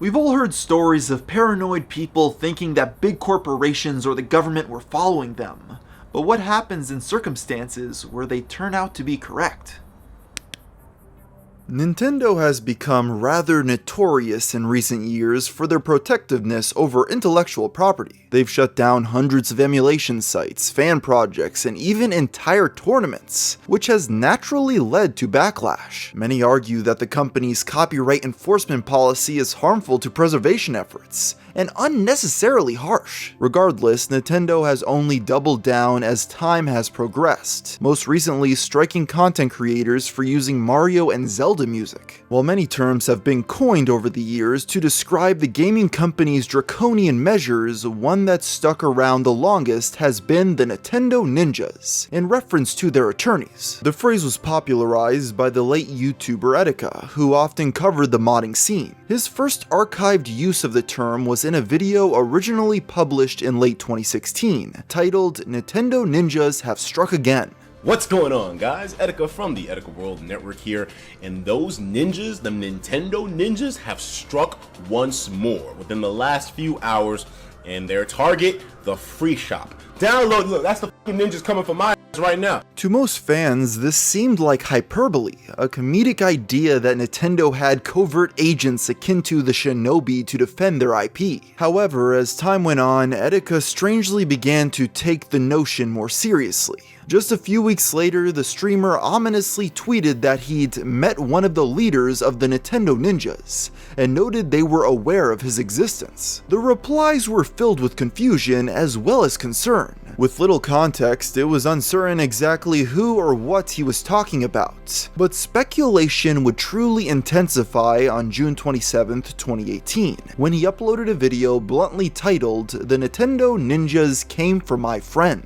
We've all heard stories of paranoid people thinking that big corporations or the government were following them, but what happens in circumstances where they turn out to be correct? Nintendo has become rather notorious in recent years for their protectiveness over intellectual property. They've shut down hundreds of emulation sites, fan projects, and even entire tournaments, which has naturally led to backlash. Many argue that the company's copyright enforcement policy is harmful to preservation efforts, and unnecessarily harsh. Regardless, Nintendo has only doubled down as time has progressed, most recently striking content creators for using Mario and Zelda music. While many terms have been coined over the years to describe the gaming company's draconian measures, one that's stuck around the longest has been the Nintendo Ninjas, in reference to their attorneys. The phrase was popularized by the late YouTuber Etika, who often covered the modding scene. His first archived use of the term was in a video originally published in late 2016, titled "Nintendo Ninjas Have Struck Again." What's going on, guys? Etika from the Etika World Network here, and those ninjas, the Nintendo Ninjas, have struck once more within the last few hours, and their target, the free shop. Download, look, that's the fucking ninjas coming for my ass right now. To most fans, this seemed like hyperbole, a comedic idea that Nintendo had covert agents akin to the Shinobi to defend their IP. However, as time went on, Etika strangely began to take the notion more seriously. Just a few weeks later, the streamer ominously tweeted that he'd met one of the leaders of the Nintendo Ninjas, and noted they were aware of his existence. The replies were filled with confusion as well as concern. With little context, it was uncertain exactly who or what he was talking about, but speculation would truly intensify on June 27, 2018, when he uploaded a video bluntly titled, "The Nintendo Ninjas Came for My Friend."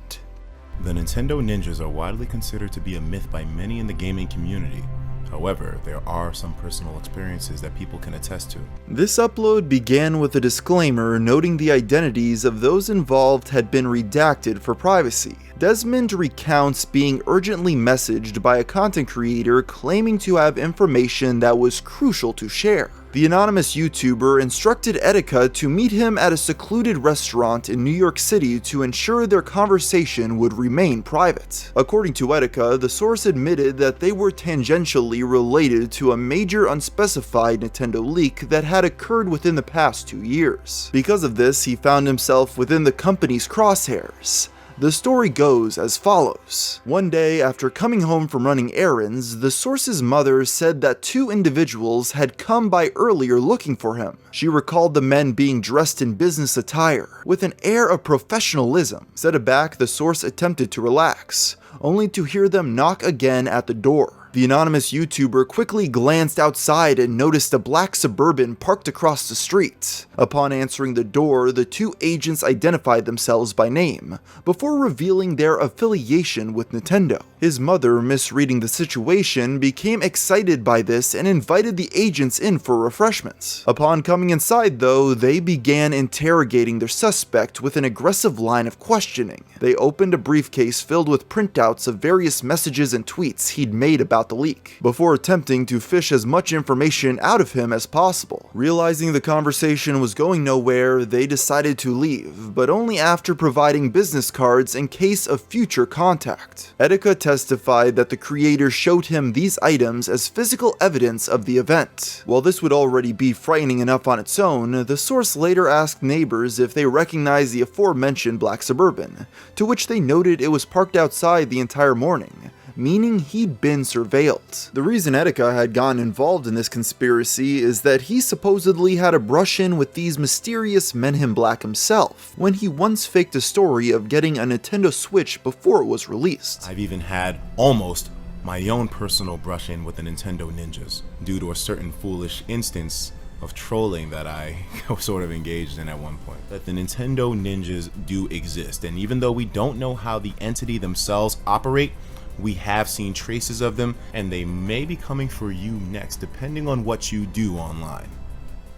The Nintendo Ninjas are widely considered to be a myth by many in the gaming community. However, there are some personal experiences that people can attest to. This upload began with a disclaimer noting the identities of those involved had been redacted for privacy. Desmond recounts being urgently messaged by a content creator claiming to have information that was crucial to share. The anonymous YouTuber instructed Etika to meet him at a secluded restaurant in New York City to ensure their conversation would remain private. According to Etika, the source admitted that they were tangentially related to a major unspecified Nintendo leak that had occurred within the past 2 years. Because of this, he found himself within the company's crosshairs. The story goes as follows. One day, after coming home from running errands, the source's mother said that 2 individuals had come by earlier looking for him. She recalled the men being dressed in business attire, with an air of professionalism. Set aback, the source attempted to relax, only to hear them knock again at the door. The anonymous YouTuber quickly glanced outside and noticed a black Suburban parked across the street. Upon answering the door, the 2 agents identified themselves by name, before revealing their affiliation with Nintendo. His mother, misreading the situation, became excited by this and invited the agents in for refreshments. Upon coming inside though, they began interrogating their suspect with an aggressive line of questioning. They opened a briefcase filled with printouts of various messages and tweets he'd made about the leak, before attempting to fish as much information out of him as possible. Realizing the conversation was going nowhere, they decided to leave, but only after providing business cards in case of future contact. Etika testified that the creator showed him these items as physical evidence of the event. While this would already be frightening enough on its own, the source later asked neighbors if they recognized the aforementioned black Suburban, to which they noted it was parked outside the entire morning, meaning he'd been surveilled. The reason Etika had gotten involved in this conspiracy is that he supposedly had a brush-in with these mysterious men in black himself, when he once faked a story of getting a Nintendo Switch before it was released. I've even had almost my own personal brush-in with the Nintendo Ninjas, due to a certain foolish instance of trolling that I sort of engaged in at one point. That the Nintendo Ninjas do exist, and even though we don't know how the entity themselves operate, we have seen traces of them, and they may be coming for you next, depending on what you do online.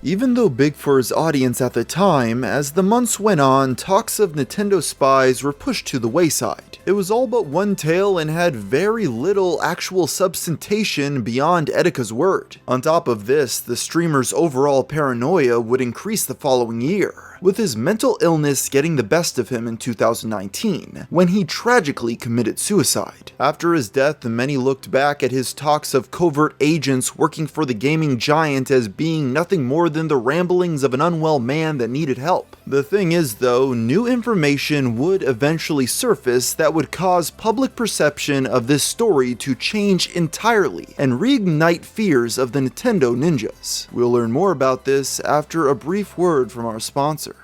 Even though big for his audience at the time, as the months went on, talks of Nintendo spies were pushed to the wayside. It was all but one tale and had very little actual substantation beyond Etika's word. On top of this, the streamer's overall paranoia would increase the following year, with his mental illness getting the best of him in 2019, when he tragically committed suicide. After his death, many looked back at his talks of covert agents working for the gaming giant as being nothing more than the ramblings of an unwell man that needed help. The thing is though, new information would eventually surface that would cause public perception of this story to change entirely and reignite fears of the Nintendo ninjas. We'll learn more about this after a brief word from our sponsor.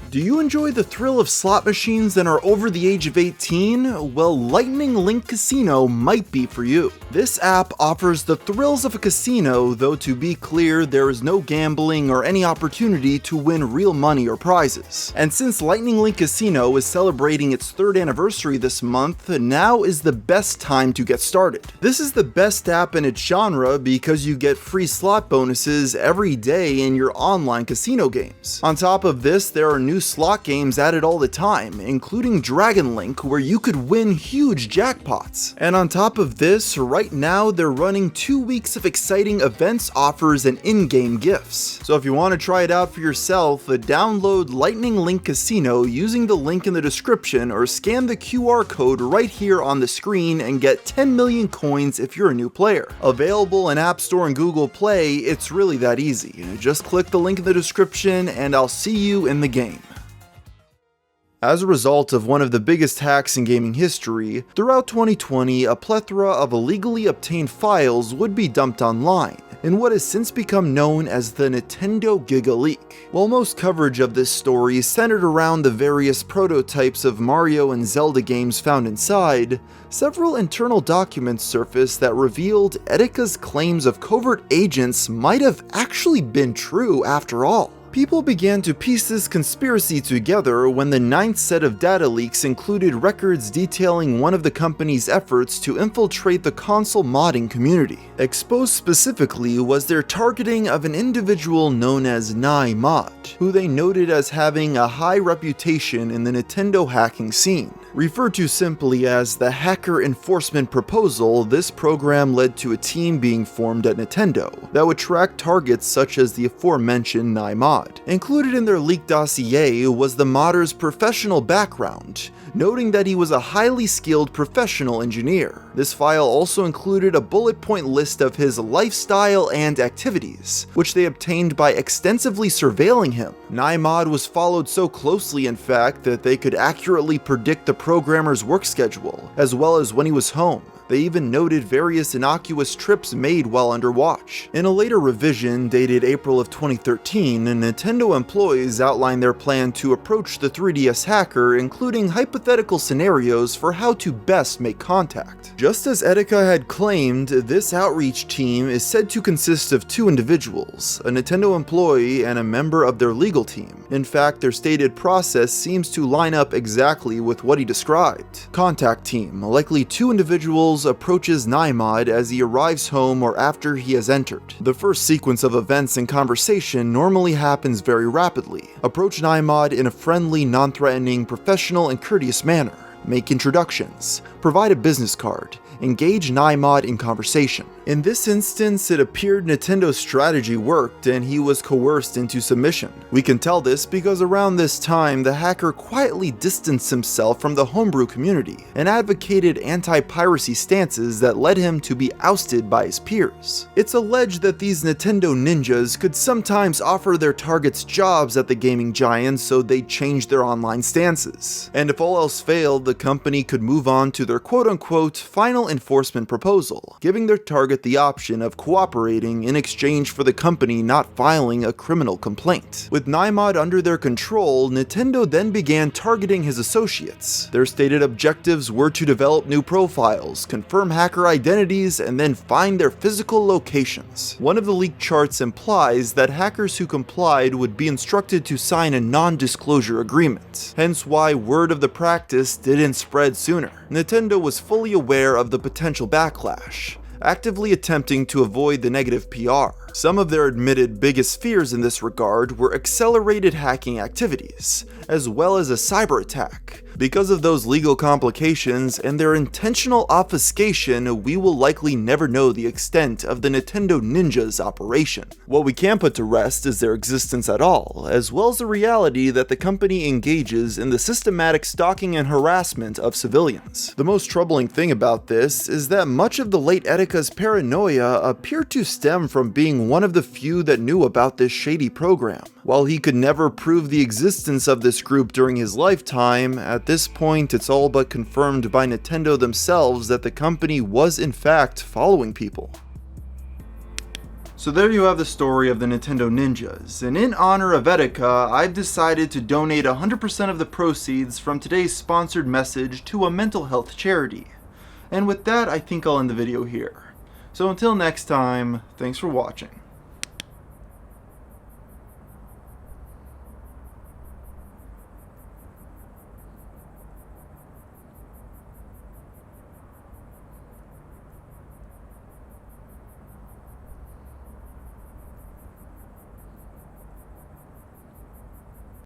Do you enjoy the thrill of slot machines and are over the age of 18? Well, Lightning Link Casino might be for you. This app offers the thrills of a casino, though to be clear, there is no gambling or any opportunity to win real money or prizes. And since Lightning Link Casino is celebrating its 3rd anniversary this month, now is the best time to get started. This is the best app in its genre because you get free slot bonuses every day in your online casino games. On top of this, there are new slot games added all the time, including Dragon Link, where you could win huge jackpots. And on top of this, right now they're running 2 weeks of exciting events, offers, and in-game gifts. So if you want to try it out for yourself, download Lightning Link Casino using the link in the description or scan the QR code right here on the screen and get 10 million coins if you're a new player. Available in App Store and Google Play, it's really that easy. Just click the link in the description and I'll see you in the game. As a result of one of the biggest hacks in gaming history, throughout 2020, a plethora of illegally obtained files would be dumped online, in what has since become known as the Nintendo Gigaleak. While most coverage of this story centered around the various prototypes of Mario and Zelda games found inside, several internal documents surfaced that revealed Etika's claims of covert agents might have actually been true after all. People began to piece this conspiracy together when the 9th set of data leaks included records detailing one of the company's efforts to infiltrate the console modding community. Exposed specifically was their targeting of an individual known as NaiMod, who they noted as having a high reputation in the Nintendo hacking scene. Referred to simply as the Hacker Enforcement Proposal, this program led to a team being formed at Nintendo that would track targets such as the aforementioned NaiMod. Included in their leaked dossier was the modder's professional background, noting that he was a highly skilled professional engineer. This file also included a bullet point list of his lifestyle and activities, which they obtained by extensively surveilling him. NaiMod was followed so closely, in fact, that they could accurately predict the programmer's work schedule, as well as when he was home. They even noted various innocuous trips made while under watch. In a later revision dated April of 2013, Nintendo employees outlined their plan to approach the 3DS hacker, including hypothetical scenarios for how to best make contact. Just as Etika had claimed, this outreach team is said to consist of 2 individuals, a Nintendo employee and a member of their legal team. In fact, their stated process seems to line up exactly with what he described. Contact team, likely 2 individuals, approaches NaiMod as he arrives home or after he has entered. The first sequence of events and conversation normally happens very rapidly. Approach NaiMod in a friendly, non-threatening, professional, and courteous manner. Make introductions. Provide a business card. Engage NaiMod in conversation. In this instance, it appeared Nintendo's strategy worked and he was coerced into submission. We can tell this because around this time, the hacker quietly distanced himself from the homebrew community and advocated anti-piracy stances that led him to be ousted by his peers. It's alleged that these Nintendo ninjas could sometimes offer their targets jobs at the gaming giant, so they'd change their online stances. And if all else failed, the company could move on to their quote-unquote final enforcement proposal, giving their target the option of cooperating in exchange for the company not filing a criminal complaint. With NaiMod under their control, Nintendo then began targeting his associates. Their stated objectives were to develop new profiles, confirm hacker identities, and then find their physical locations. One of the leaked charts implies that hackers who complied would be instructed to sign a non-disclosure agreement, hence why word of the practice didn't spread sooner. Nintendo was fully aware of the potential backlash, actively attempting to avoid the negative PR. Some of their admitted biggest fears in this regard were accelerated hacking activities, as well as a cyber attack. Because of those legal complications and their intentional obfuscation, we will likely never know the extent of the Nintendo Ninja's operation. What we can put to rest is their existence at all, as well as the reality that the company engages in the systematic stalking and harassment of civilians. The most troubling thing about this is that much of the late Etika's paranoia appeared to stem from being one of the few that knew about this shady program. While he could never prove the existence of this group during his lifetime, at this point it's all but confirmed by Nintendo themselves that the company was in fact following people. So there you have the story of the Nintendo Ninjas, and in honor of Etika, I've decided to donate 100% of the proceeds from today's sponsored message to a mental health charity. And with that, I think I'll end the video here. So until next time, thanks for watching.